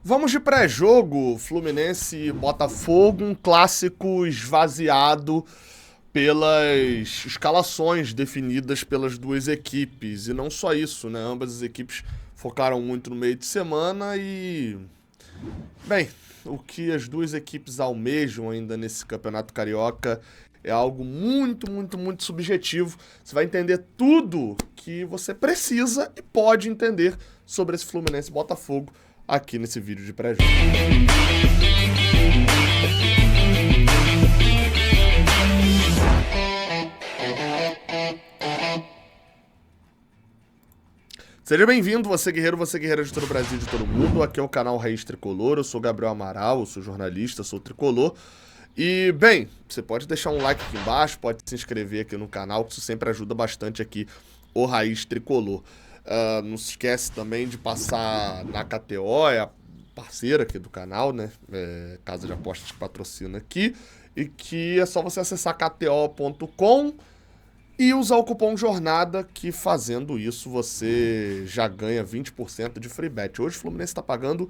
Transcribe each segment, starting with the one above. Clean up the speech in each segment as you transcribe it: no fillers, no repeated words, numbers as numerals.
Vamos de pré-jogo, Fluminense e Botafogo, um clássico esvaziado pelas escalações definidas pelas duas equipes. E não só isso, né? Ambas as equipes focaram muito no meio de semana e... Bem, o que as duas equipes almejam ainda nesse Campeonato Carioca é algo muito subjetivo. Você vai entender tudo que você precisa e pode entender sobre esse Fluminense e Botafogo aqui nesse vídeo de pré-jogo. Seja bem-vindo, você guerreira de todo o Brasil e de todo mundo. Aqui é o canal Raiz Tricolor, eu sou Gabriel Amaral, eu sou jornalista, sou tricolor. E, bem, você pode deixar um like aqui embaixo, pode se inscrever aqui no canal, que isso sempre ajuda bastante aqui o Raiz Tricolor. Não se esquece também de passar na KTO, é a parceira aqui do canal, né? Casa de apostas que patrocina aqui. E que é só você acessar kto.com e usar o cupom JORNADA, que fazendo isso você já ganha 20% de free bet. Hoje o Fluminense está pagando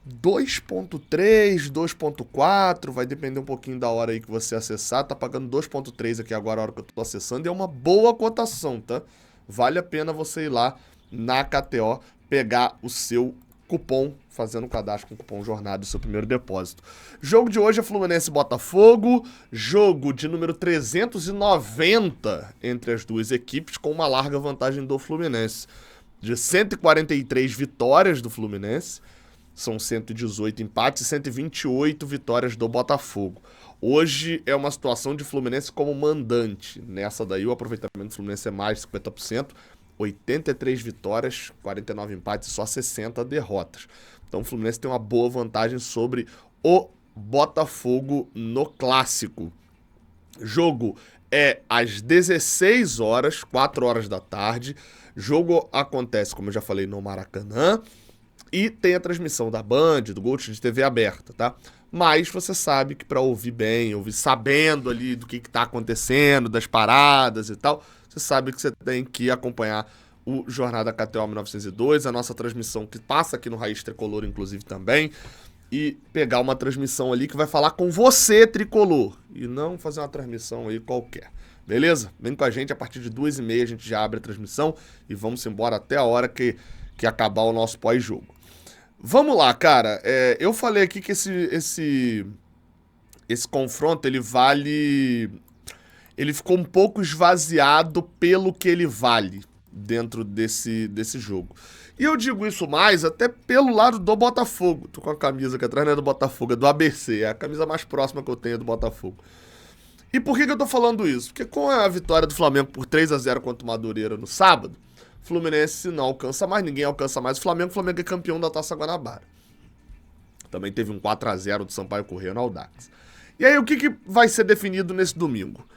2.3, 2.4, vai depender um pouquinho da hora aí que você acessar. Tá pagando 2.3 aqui agora, a hora que eu tô acessando, e é uma boa cotação, tá? Vale a pena você ir lá na KTO, pegar o seu cupom, fazendo o cadastro com o cupom JORNADA, o seu primeiro depósito. Jogo de hoje é Fluminense e Botafogo, jogo de número 390 entre as duas equipes, com uma larga vantagem do Fluminense. De 143 vitórias do Fluminense, são 118 empates e 128 vitórias do Botafogo. Hoje é uma situação de Fluminense como mandante. Nessa daí o aproveitamento do Fluminense é mais de 50%. 83 vitórias, 49 empates e só 60 derrotas. Então o Fluminense tem uma boa vantagem sobre o Botafogo no clássico. Jogo é às 16 horas, 4 horas da tarde. Jogo acontece, como eu já falei, no Maracanã. E tem a transmissão da Band, do Gol de TV aberta, tá? Mas você sabe que para ouvir bem, ouvir sabendo ali do que tá acontecendo, das paradas e tal, você sabe que você tem que acompanhar o Jornada KTO 1902, a nossa transmissão que passa aqui no Raiz Tricolor, inclusive, também, e pegar uma transmissão ali que vai falar com você, tricolor, e não fazer uma transmissão aí qualquer. Beleza? Vem com a gente, a partir de 2h30 a gente já abre a transmissão e vamos embora até a hora que acabar o nosso pós-jogo. Vamos lá, cara. Eu falei aqui que esse confronto, ele vale... Ele ficou um pouco esvaziado pelo que ele vale dentro desse jogo. E eu digo isso mais até pelo lado do Botafogo. Tô com a camisa aqui atrás, não é do Botafogo, é do ABC. É a camisa mais próxima que eu tenho do Botafogo. E por que eu tô falando isso? Porque com a vitória do Flamengo por 3-0 contra o Madureira no sábado, o Fluminense não alcança mais, ninguém alcança mais o Flamengo é campeão da Taça Guanabara. Também teve um 4-0 do Sampaio Corrêa no Audax. E aí o que vai ser definido nesse domingo?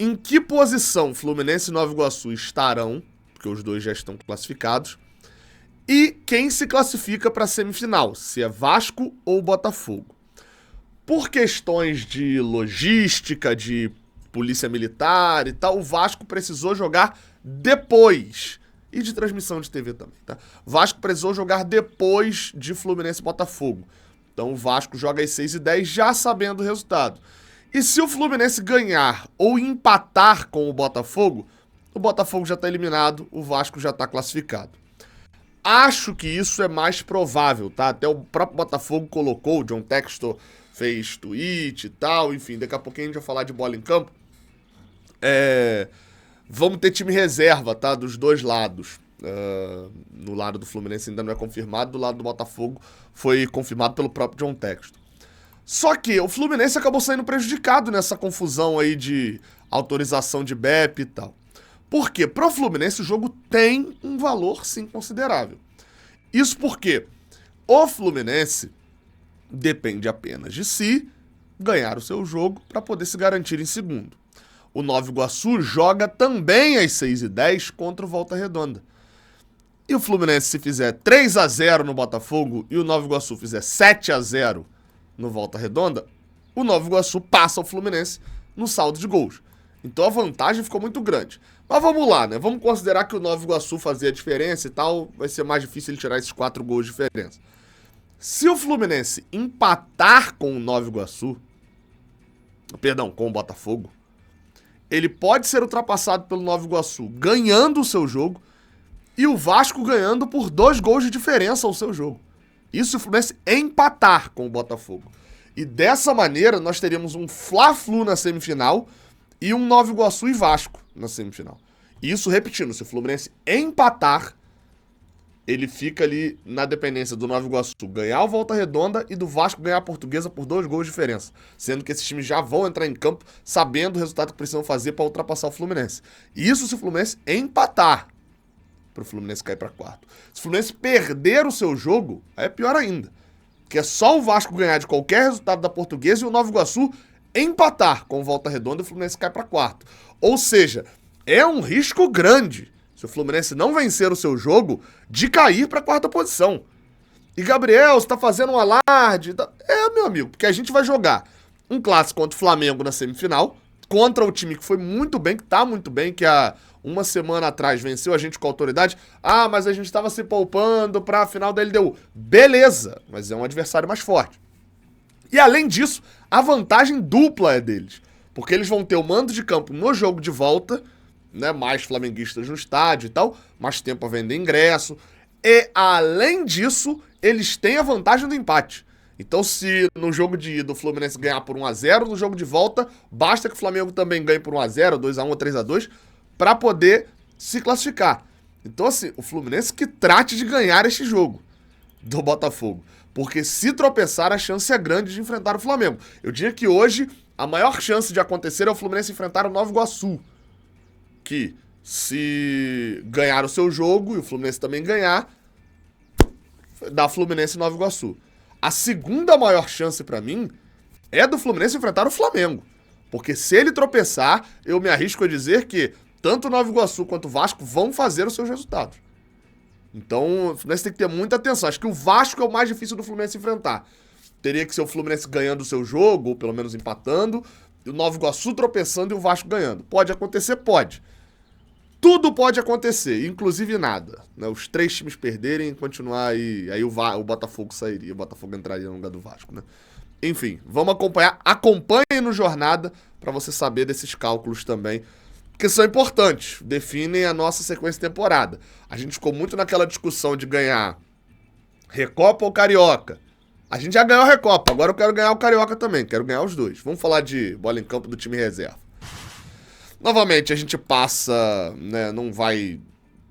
Em que posição Fluminense e Nova Iguaçu estarão, porque os dois já estão classificados, e quem se classifica para a semifinal, se é Vasco ou Botafogo. Por questões de logística, de polícia militar e tal, o Vasco precisou jogar depois. E de transmissão de TV também, tá? O Vasco precisou jogar depois de Fluminense e Botafogo. Então o Vasco joga às 6h10 já sabendo o resultado. E se o Fluminense ganhar ou empatar com o Botafogo já está eliminado, o Vasco já está classificado. Acho que isso é mais provável, tá? Até o próprio Botafogo colocou, o John Textor fez tweet e tal, enfim, daqui a pouquinho a gente vai falar de bola em campo. Vamos ter time reserva, tá? Dos dois lados. No lado do Fluminense ainda não é confirmado, do lado do Botafogo foi confirmado pelo próprio John Textor. Só que o Fluminense acabou saindo prejudicado nessa confusão aí de autorização de BEP e tal. Por quê? Pro Fluminense o jogo tem um valor, sim, considerável. Isso porque o Fluminense depende apenas de si ganhar o seu jogo para poder se garantir em segundo. O Nova Iguaçu joga também às 6h10 contra o Volta Redonda. E o Fluminense, se fizer 3-0 no Botafogo e o Nova Iguaçu fizer 7-0 no Volta Redonda, o Nova Iguaçu passa o Fluminense no saldo de gols. Então a vantagem ficou muito grande. Mas vamos lá, né? Vamos considerar que o Nova Iguaçu fazia a diferença e tal, vai ser mais difícil ele tirar esses 4 gols de diferença. Se o Fluminense empatar com o Nova Iguaçu, com o Botafogo, ele pode ser ultrapassado pelo Nova Iguaçu ganhando o seu jogo e o Vasco ganhando por 2 gols de diferença ao seu jogo. Isso se o Fluminense empatar com o Botafogo. E dessa maneira nós teríamos um Fla-Flu na semifinal e um Nova Iguaçu e Vasco na semifinal. Isso, repetindo, se o Fluminense empatar, ele fica ali na dependência do Nova Iguaçu ganhar o Volta Redonda e do Vasco ganhar a Portuguesa por 2 gols de diferença. Sendo que esses times já vão entrar em campo sabendo o resultado que precisam fazer para ultrapassar o Fluminense. Isso se o Fluminense empatar, para o Fluminense cair para quarto. Se o Fluminense perder o seu jogo, aí é pior ainda. Que é só o Vasco ganhar de qualquer resultado da Portuguesa e o Nova Iguaçu empatar com o Volta Redonda e o Fluminense cai para quarto. Ou seja, é um risco grande, se o Fluminense não vencer o seu jogo, de cair para a quarta posição. E Gabriel, você tá fazendo um alarde? Meu amigo, porque a gente vai jogar um clássico contra o Flamengo na semifinal, contra o time que foi muito bem, que tá muito bem, que há uma semana atrás venceu a gente com autoridade. Ah, mas a gente tava se poupando pra final da LDU. Beleza, mas é um adversário mais forte. E além disso, a vantagem dupla é deles. Porque eles vão ter o mando de campo no jogo de volta, né, mais flamenguistas no estádio e tal, mais tempo a vender ingresso. E, além disso, eles têm a vantagem do empate. Então, se no jogo de ida o Fluminense ganhar por 1-0, no jogo de volta, basta que o Flamengo também ganhe por 1-0, 2-1 ou 3-2, para poder se classificar. Então, assim, o Fluminense que trate de ganhar este jogo do Botafogo. Porque se tropeçar, a chance é grande de enfrentar o Flamengo. Eu diria que hoje a maior chance de acontecer é o Fluminense enfrentar o Nova Iguaçu. Que, se ganhar o seu jogo e o Fluminense também ganhar, dá Fluminense e Nova Iguaçu. A segunda maior chance pra mim é do Fluminense enfrentar o Flamengo. Porque se ele tropeçar, eu me arrisco a dizer que tanto o Nova Iguaçu quanto o Vasco vão fazer os seus resultados. Então, o Fluminense tem que ter muita atenção. Acho que o Vasco é o mais difícil do Fluminense enfrentar. Teria que ser o Fluminense ganhando o seu jogo, ou pelo menos empatando, e o Nova Iguaçu tropeçando e o Vasco ganhando. Pode acontecer? Pode. Tudo pode acontecer, inclusive nada. Né? Os 3 times perderem, continuar aí o Botafogo sairia, o Botafogo entraria no lugar do Vasco, né? Enfim, vamos acompanhar. Acompanhe no Jornada para você saber desses cálculos também, que são importantes, definem a nossa sequência de temporada. A gente ficou muito naquela discussão de ganhar Recopa ou Carioca. A gente já ganhou a Recopa, agora eu quero ganhar o Carioca também, quero ganhar os 2. Vamos falar de bola em campo do time reserva. Novamente, a gente passa, né, não vai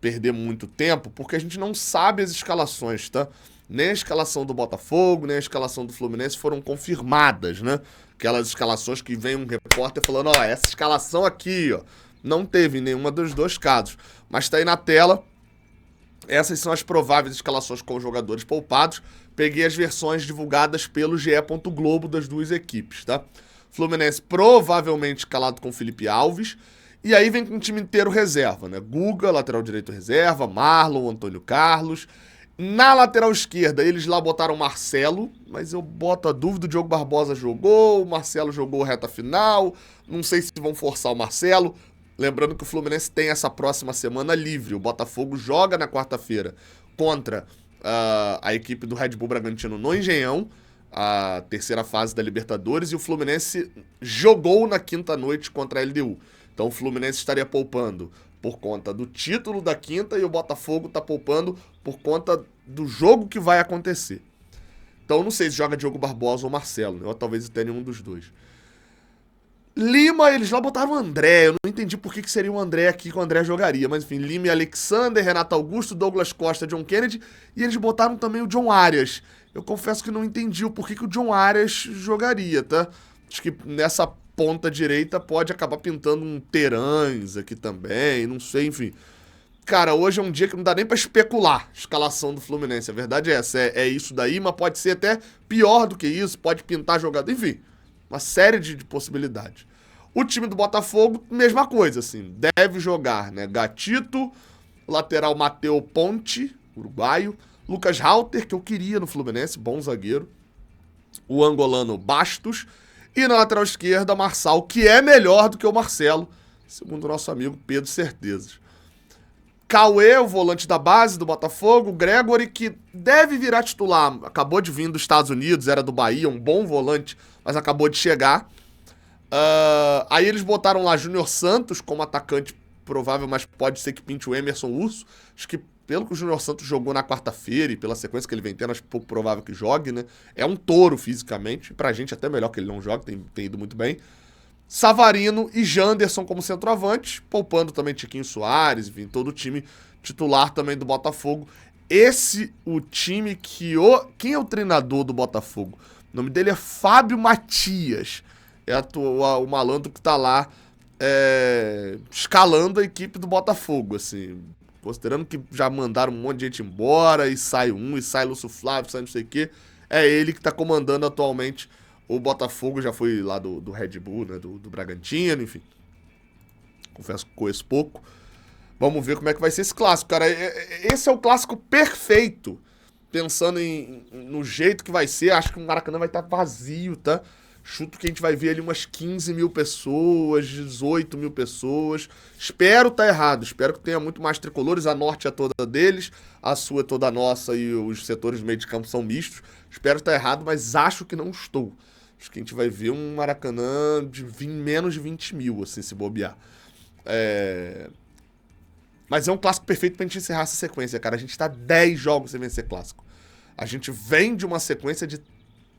perder muito tempo, porque a gente não sabe as escalações, tá? Nem a escalação do Botafogo, nem a escalação do Fluminense foram confirmadas, né? Aquelas escalações que vem um repórter falando, ó, essa escalação aqui, ó, não teve nenhuma dos 2 casos. Mas tá aí na tela, essas são as prováveis escalações com os jogadores poupados. Peguei as versões divulgadas pelo GE. Globo das 2 equipes, tá? Fluminense provavelmente escalado com Felipe Alves. E aí vem com o time inteiro reserva, né? Guga, lateral direito reserva, Marlon, Antônio Carlos. Na lateral esquerda, eles lá botaram Marcelo, mas eu boto a dúvida, o Diogo Barbosa jogou, o Marcelo jogou reta final, não sei se vão forçar o Marcelo. Lembrando que o Fluminense tem essa próxima semana livre, o Botafogo joga na quarta-feira contra a equipe do Red Bull Bragantino no Engenhão, a terceira fase da Libertadores, e o Fluminense jogou na quinta noite contra a LDU. Então o Fluminense estaria poupando por conta do título da quinta e o Botafogo tá poupando por conta do jogo que vai acontecer. Então não sei se joga Diogo Barbosa ou Marcelo, né? Ou talvez tenha nenhum dos 2. Lima, eles lá botaram o André, eu não entendi por que seria o André aqui que o André jogaria, mas enfim, Lima e Alexander, Renato Augusto, Douglas Costa, John Kennedy, e eles botaram também o John Arias. Eu confesso que não entendi o porquê que o John Arias jogaria, tá? Acho que nessa ponta direita pode acabar pintando um Terãs aqui também, não sei, enfim. Cara, hoje é um dia que não dá nem pra especular a escalação do Fluminense, a verdade é essa, é isso daí, mas pode ser até pior do que isso, pode pintar jogada, enfim, uma série de possibilidades. O time do Botafogo, mesma coisa, assim, deve jogar, né, Gatito, lateral Mateu Ponte, uruguaio, Lucas Halter, que eu queria no Fluminense, bom zagueiro, o angolano Bastos, e na lateral esquerda, Marçal, que é melhor do que o Marcelo, segundo o nosso amigo Pedro Certezas. Cauê, o volante da base do Botafogo. Gregory, que deve virar titular. Acabou de vir dos Estados Unidos, era do Bahia, um bom volante, mas acabou de chegar. Aí eles botaram lá Júnior Santos como atacante provável, mas pode ser que pinte o Emerson Urso. Acho que pelo que o Júnior Santos jogou na quarta-feira e pela sequência que ele vem tendo, acho pouco provável que jogue, né? É um touro fisicamente. Pra gente até melhor que ele não jogue, tem ido muito bem. Savarino e Janderson como centroavante, poupando também Tiquinho Soares, enfim, todo o time titular também do Botafogo. O time que... Quem é o treinador do Botafogo? O nome dele é Fábio Matias. É o malandro que tá lá escalando a equipe do Botafogo, assim... Considerando que já mandaram um monte de gente embora, e sai e sai Lúcio Flávio, sai não sei o quê. É ele que tá comandando atualmente o Botafogo, já foi lá do Red Bull, né, do Bragantino, enfim. Confesso que conheço pouco. Vamos ver como é que vai ser esse clássico, cara. Esse é o clássico perfeito, pensando no jeito que vai ser. Acho que o Maracanã vai estar vazio, tá? Chuto que a gente vai ver ali umas 15 mil pessoas, 18 mil pessoas. Espero estar errado, espero que tenha muito mais tricolores. A norte é toda deles, a sul é toda nossa e os setores do meio de campo são mistos. Espero estar errado, mas acho que não estou. Acho que a gente vai ver um Maracanã de menos de 20 mil, assim, se bobear. Mas é um clássico perfeito pra gente encerrar essa sequência, cara. A gente tá 10 jogos sem vencer clássico. A gente vem de uma sequência de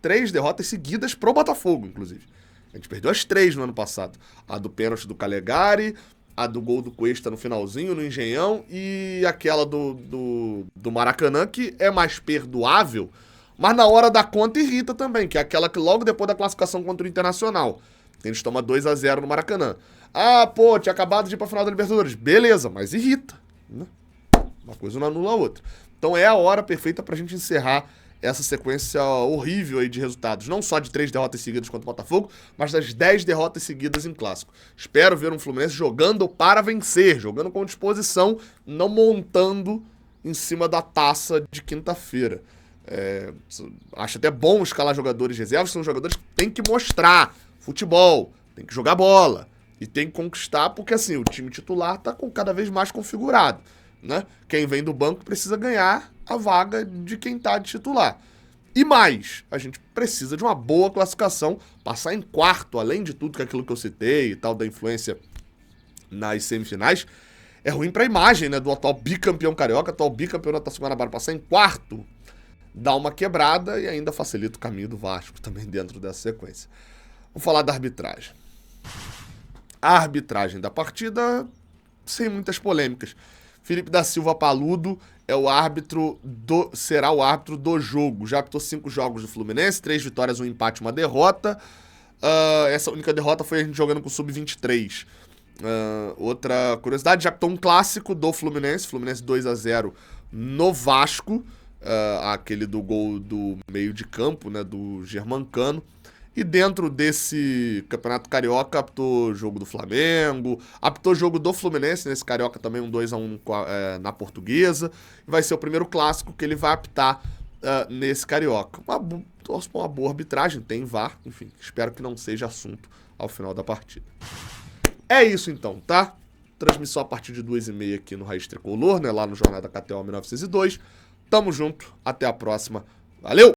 3 derrotas seguidas pro Botafogo, inclusive. A gente perdeu as 3 no ano passado. A do pênalti do Calegari, a do gol do Cuesta no finalzinho, no Engenhão, e aquela do Maracanã, que é mais perdoável, mas na hora da conta irrita também, que é aquela que logo depois da classificação contra o Internacional. A gente toma 2-0 no Maracanã. Ah, pô, tinha acabado de ir pra final da Libertadores. Beleza, mas irrita, né? Uma coisa não anula a outra. Então é a hora perfeita pra gente encerrar essa sequência horrível aí de resultados. Não só de 3 derrotas seguidas contra o Botafogo, mas das 10 derrotas seguidas em clássico. Espero ver um Fluminense jogando para vencer, jogando com disposição, não montando em cima da taça de quinta-feira. Acho até bom escalar jogadores de reserva, são jogadores que têm que mostrar futebol, tem que jogar bola e tem que conquistar, porque assim, o time titular tá cada vez mais configurado, né? Quem vem do banco precisa ganhar a vaga de quem tá de titular. E mais, a gente precisa de uma boa classificação, passar em quarto, além de tudo que aquilo que eu citei e tal, da influência nas semifinais, é ruim pra imagem, né, do atual bicampeão carioca, atual bicampeão da Taça Guanabara. Passar em quarto dá uma quebrada e ainda facilita o caminho do Vasco também dentro dessa sequência. Vamos falar da arbitragem. A arbitragem da partida, sem muitas polêmicas. Felipe da Silva Paludo será o árbitro do jogo. Já apitou 5 jogos do Fluminense, 3 vitórias, 1 empate, 1 derrota. Essa única derrota foi a gente jogando com o Sub-23. Outra curiosidade, já apitou um clássico do Fluminense 2-0 no Vasco. Aquele do gol do meio de campo, né, do Germancano. E dentro desse Campeonato Carioca, apitou jogo do Flamengo, apitou jogo do Fluminense, nesse Carioca também, um 2-1 na Portuguesa. E vai ser o primeiro clássico que ele vai apitar nesse Carioca. Uma boa arbitragem, tem VAR, enfim, espero que não seja assunto ao final da partida. É isso então, tá? Transmissão a partir de 2h30 aqui no Raiz Tricolor, né, lá no Jornal da KTO 1902. Tamo junto, até a próxima. Valeu!